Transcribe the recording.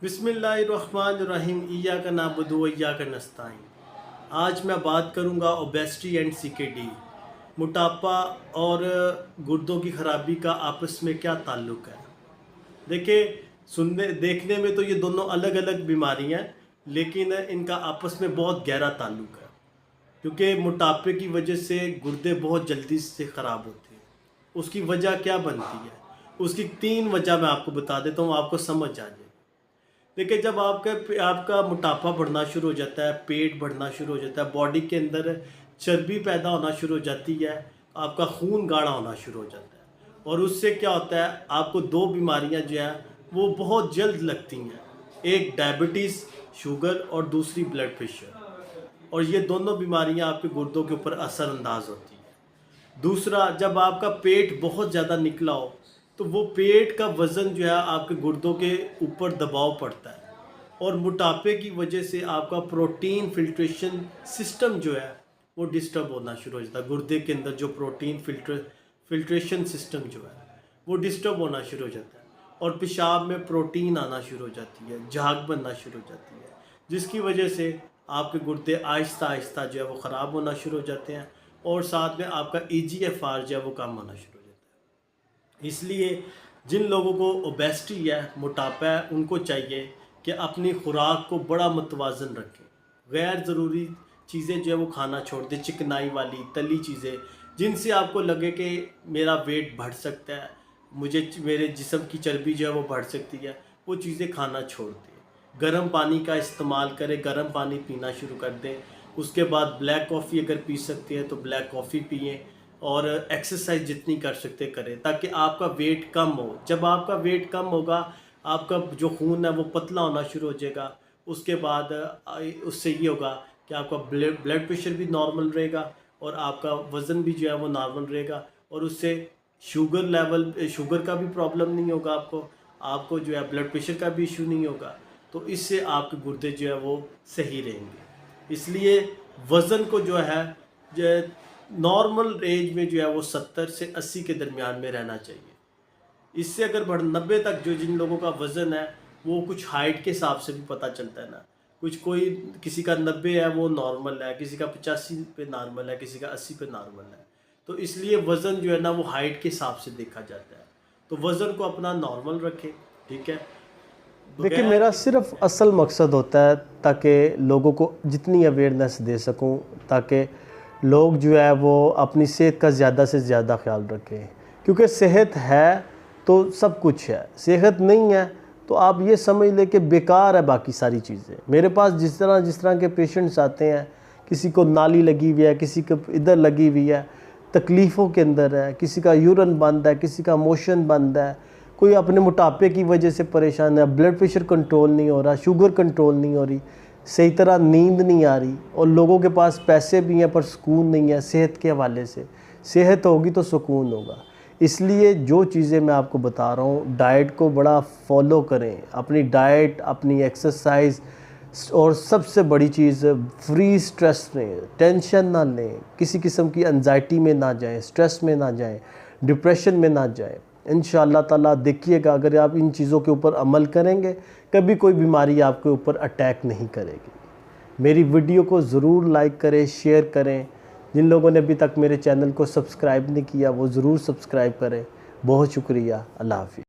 बिस्मिल्लाहिर्रहमानिर्रहीम इय्याक नअबुदु व इय्याक नस्तईन। आज मैं बात करूंगा ओबेसिटी एंड सीकेडी, मोटापा और गुर्दों की ख़राबी का आपस में क्या ताल्लुक़ है। देखिए, देखने में तो ये दोनों अलग अलग बीमारियां हैं, लेकिन इनका आपस में बहुत गहरा ताल्लुक़ है। क्योंकि मोटापे की वजह से गुर्दे बहुत जल्दी से ख़राब होते हैं। उसकी वजह क्या बनती है, उसकी 3 वजह मैं आपको बता देता हूँ, आपको समझ आ जाए। देखिए, जब आपका मोटापा बढ़ना शुरू हो जाता है, पेट बढ़ना शुरू हो जाता है, बॉडी के अंदर चर्बी पैदा होना शुरू हो जाती है, आपका खून गाढ़ा होना शुरू हो जाता है, और उससे क्या होता है, आपको 2 बीमारियां जो है वो बहुत जल्द लगती हैं। एक डायबिटीज़ शुगर और दूसरी ब्लड प्रेशर, और ये दोनों बीमारियां आपके गुर्दों के ऊपर असरअंदाज होती हैं। दूसरा, जब आपका पेट बहुत ज़्यादा निकला हो तो वो पेट का वज़न जो है आपके गुर्दों के ऊपर दबाव पड़ता है, और मोटापे की वजह से आपका प्रोटीन फिल्ट्रेशन सिस्टम जो है वो डिस्टर्ब होना शुरू हो जाता है। गुर्दे के अंदर जो प्रोटीन फिल्ट्रेशन सिस्टम जो है वो डिस्टर्ब होना शुरू हो जाता है, और पेशाब में प्रोटीन आना शुरू हो जाती है, झाग बनना शुरू हो जाती है, जिसकी वजह से आपके गुर्दे आहिस्ता आहिस्ता जो है वो ख़राब होना शुरू हो जाते हैं, और साथ में आपका EGFR जो है वो कम होना शुरू हो जाता है। इसलिए जिन लोगों को ओबेसिटी है, मोटापा है, उनको चाहिए कि अपनी खुराक को बड़ा मुतवाज़न रखें। गैर ज़रूरी चीज़ें जो है वो खाना छोड़ दें, चिकनाई वाली तली चीज़ें जिनसे आपको लगे कि मेरा वेट बढ़ सकता है, मेरे जिस्म की चर्बी जो है वो बढ़ सकती है, वो चीज़ें खाना छोड़ दें। गर्म पानी का इस्तेमाल करें, गर्म पानी पीना शुरू कर दें। उसके बाद ब्लैक कॉफ़ी अगर पी सकते हैं तो ब्लैक कॉफ़ी पिएँ, और एक्सरसाइज जितनी कर सकते करें, ताकि आपका वेट कम हो। जब आपका वेट कम होगा, आपका जो खून है वो पतला होना शुरू हो जाएगा। उसके बाद उससे ये होगा कि आपका ब्लड प्रेशर भी नॉर्मल रहेगा, और आपका वज़न भी जो है वो नॉर्मल रहेगा, और उससे शुगर का भी प्रॉब्लम नहीं होगा आपको जो है ब्लड प्रेशर का भी इशू नहीं होगा। तो इससे आपके गुर्दे जो है वो सही रहेंगे। इसलिए वज़न को जो है नॉर्मल एज में जो है वो 70 से 80 के दरमियान में रहना चाहिए। इससे अगर 90 तक जो जिन लोगों का वज़न है वो कुछ हाइट के हिसाब से भी पता चलता है ना, किसी का 90 है वो नॉर्मल है, किसी का 85 पे नॉर्मल है, किसी का 80 पे नॉर्मल है। तो इसलिए वज़न जो है ना वो हाइट के हिसाब से देखा जाता है। तो वज़न को अपना नॉर्मल रखें, ठीक है। देखिए, मेरा सिर्फ असल मकसद होता है ताकि लोगों को जितनी अवेयरनेस दे सकूं, ताकि लोग जो है वो अपनी सेहत का ज़्यादा से ज़्यादा ख्याल रखें। क्योंकि सेहत है तो सब कुछ है, सेहत नहीं है तो आप ये समझ लें कि बेकार है बाकी सारी चीज़ें। मेरे पास जिस तरह के पेशेंट्स आते हैं, किसी को नाली लगी हुई है, किसी को इधर लगी हुई है, तकलीफ़ों के अंदर है, किसी का यूरिन बंद है, किसी का मोशन बंद है, कोई अपने मोटापे की वजह से परेशान है, ब्लड प्रेशर कंट्रोल नहीं हो रहा, शुगर कंट्रोल नहीं हो रही, सही तरह नींद नहीं आ रही, और लोगों के पास पैसे भी हैं पर सुकून नहीं है सेहत के हवाले से। सेहत होगी तो सुकून होगा। इसलिए जो चीज़ें मैं आपको बता रहा हूँ, डाइट को बड़ा फॉलो करें, अपनी डाइट, अपनी एक्सरसाइज, और सबसे बड़ी चीज़ फ्री स्ट्रेस लें, टेंशन ना लें, किसी किस्म की एंजाइटी में ना जाएं, स्ट्रेस में ना जाएं, डिप्रेशन में ना जाएं। इंशाअल्लाह ताला देखिएगा, अगर आप इन चीज़ों के ऊपर अमल करेंगे, कभी कोई बीमारी आपके ऊपर अटैक नहीं करेगी। मेरी वीडियो को ज़रूर लाइक करें, शेयर करें। जिन लोगों ने अभी तक मेरे चैनल को सब्सक्राइब नहीं किया वो ज़रूर सब्सक्राइब करें। बहुत शुक्रिया। अल्लाह हाफ़िज़।